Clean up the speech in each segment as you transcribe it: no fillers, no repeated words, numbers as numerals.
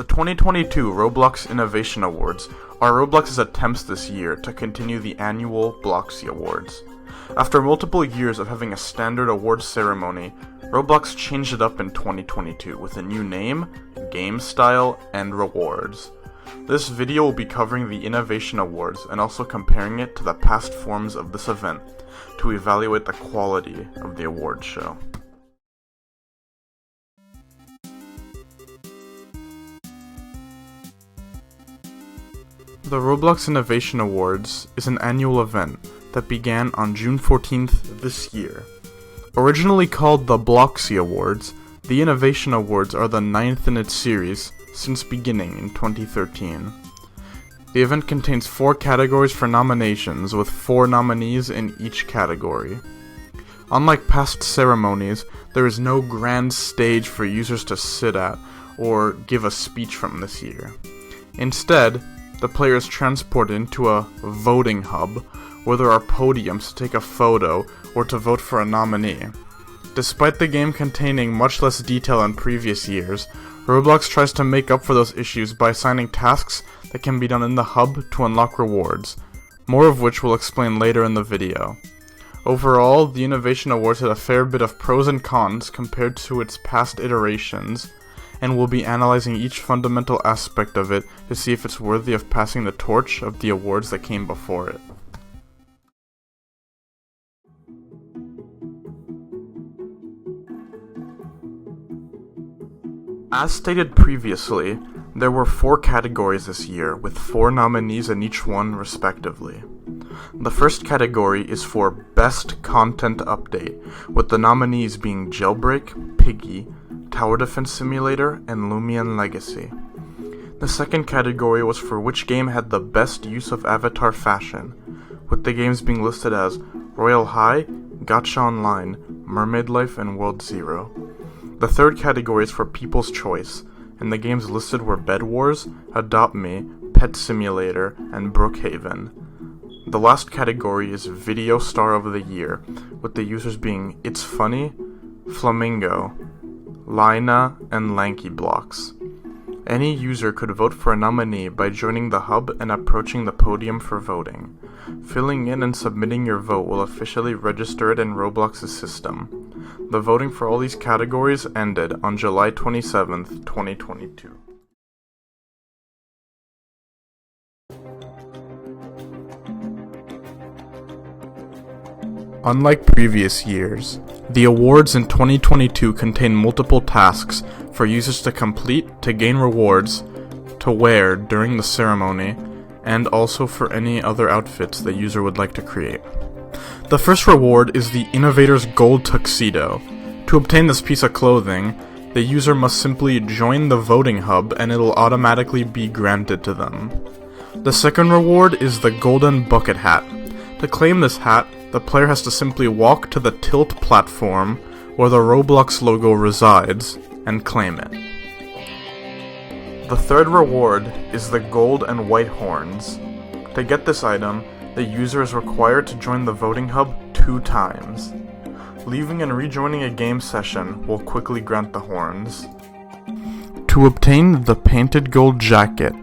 The 2022 Roblox Innovation Awards are Roblox's attempts this year to continue the annual Bloxy Awards. After multiple years of having a standard awards ceremony, Roblox changed it up in 2022 with a new name, game style, and rewards. This video will be covering the Innovation Awards and also comparing it to the past forms of this event to evaluate the quality of the awards show. The Roblox Innovation Awards is an annual event that began on June 14th this year. Originally called the Bloxy Awards, the Innovation Awards are the 9th in its series since beginning in 2013. The event contains 4 categories for nominations, with 4 nominees in each category. Unlike past ceremonies, there is no grand stage for users to sit at or give a speech from this year. Instead, the player is transported into a voting hub, where there are podiums to take a photo or to vote for a nominee. Despite the game containing much less detail than previous years, Roblox tries to make up for those issues by assigning tasks that can be done in the hub to unlock rewards, more of which we'll explain later in the video. Overall, the Innovation Awards had a fair bit of pros and cons compared to its past iterations, and we'll be analyzing each fundamental aspect of it to see if it's worthy of passing the torch of the awards that came before it. As stated previously, there were 4 categories this year, with 4 nominees in each one respectively. The first category is for Best Content Update, with the nominees being Jailbreak, Piggy, Tower Defense Simulator, and Lumion Legacy. The second category was for which game had the best use of avatar fashion, with the games being listed as Royal High, Gacha Online, Mermaid Life, and World Zero. The third category is for People's Choice, and the games listed were Bed Wars, Adopt Me, Pet Simulator, and Brookhaven. The last category is Video Star of the Year, with the users being It's Funny, Flamingo, Lina, and Lanky Blocks. Any user could vote for a nominee by joining the hub and approaching the podium for voting. Filling in and submitting your vote will officially register it in Roblox's system. The voting for all these categories ended on July 27th, 2022. Unlike previous years, the awards in 2022 contain multiple tasks for users to complete to gain rewards to wear during the ceremony, and also for any other outfits the user would like to create. The first reward is the Innovator's Gold Tuxedo. To obtain this piece of clothing, the user must simply join the voting hub and it'll automatically be granted to them. The second reward is the Golden Bucket Hat. To claim this hat, the player has to simply walk to the tilt platform where the Roblox logo resides and claim it. The third reward is the Gold and White Horns. To get this item, the user is required to join the voting hub 2 times. Leaving and rejoining a game session will quickly grant the horns. To obtain the Painted Gold Jacket,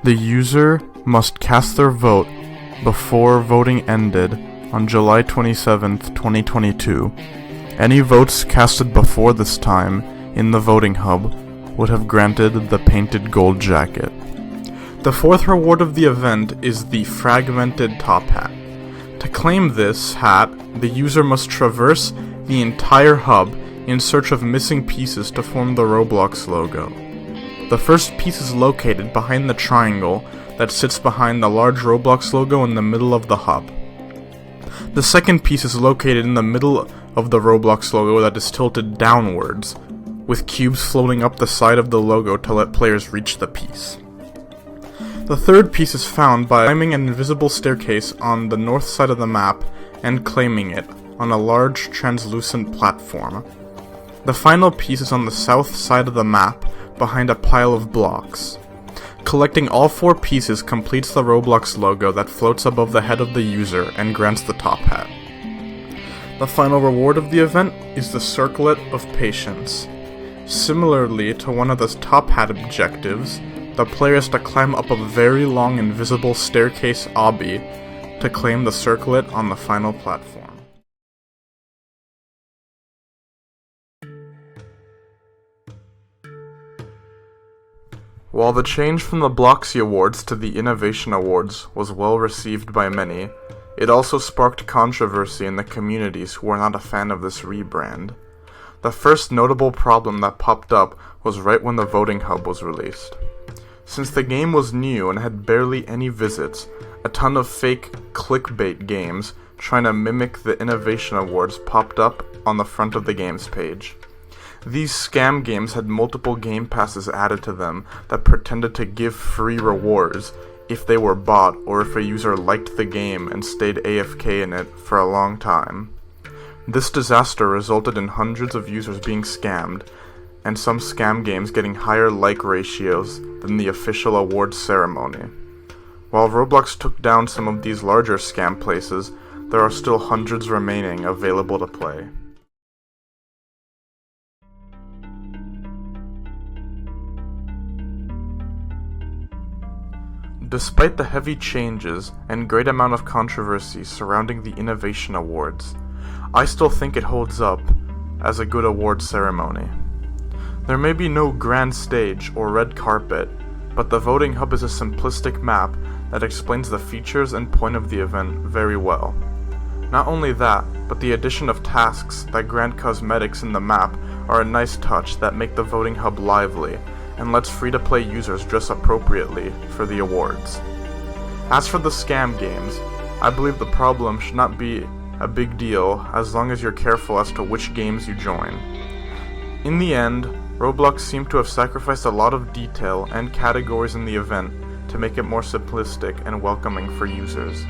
the user must cast their vote before voting ended on July 27th, 2022. Any votes casted before this time in the voting hub would have granted the Painted Gold Jacket. The fourth reward of the event is the Fragmented Top Hat. To claim this hat, the user must traverse the entire hub in search of missing pieces to form the Roblox logo. The first piece is located behind the triangle that sits behind the large Roblox logo in the middle of the hub. The second piece is located in the middle of the Roblox logo that is tilted downwards, with cubes floating up the side of the logo to let players reach the piece. The third piece is found by climbing an invisible staircase on the north side of the map and claiming it on a large translucent platform. The final piece is on the south side of the map behind a pile of blocks. Collecting all 4 pieces completes the Roblox logo that floats above the head of the user and grants the top hat. The final reward of the event is the Circlet of Patience. Similarly to one of the top hat objectives, the player is to climb up a very long invisible staircase obby to claim the circlet on the final platform. While the change from the Bloxy Awards to the Innovation Awards was well received by many, it also sparked controversy in the communities who were not a fan of this rebrand. The first notable problem that popped up was right when the voting hub was released. Since the game was new and had barely any visits, a ton of fake clickbait games trying to mimic the Innovation Awards popped up on the front of the game's page. These scam games had multiple game passes added to them that pretended to give free rewards if they were bought or if a user liked the game and stayed AFK in it for a long time. This disaster resulted in hundreds of users being scammed, and some scam games getting higher like ratios than the official awards ceremony. While Roblox took down some of these larger scam places, there are still hundreds remaining available to play. Despite the heavy changes and great amount of controversy surrounding the Innovation Awards, I still think it holds up as a good award ceremony. There may be no grand stage or red carpet, but the voting hub is a simplistic map that explains the features and point of the event very well. Not only that, but the addition of tasks that grant cosmetics in the map are a nice touch that make the voting hub lively and lets free-to-play users dress appropriately for the awards. As for the scam games, I believe the problem should not be a big deal as long as you're careful as to which games you join. In the end, Roblox seemed to have sacrificed a lot of detail and categories in the event to make it more simplistic and welcoming for users.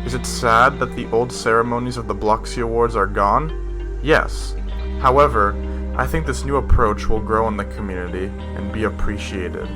Is it sad that the old ceremonies of the Bloxy Awards are gone? Yes. However, I think this new approach will grow in the community and be appreciated.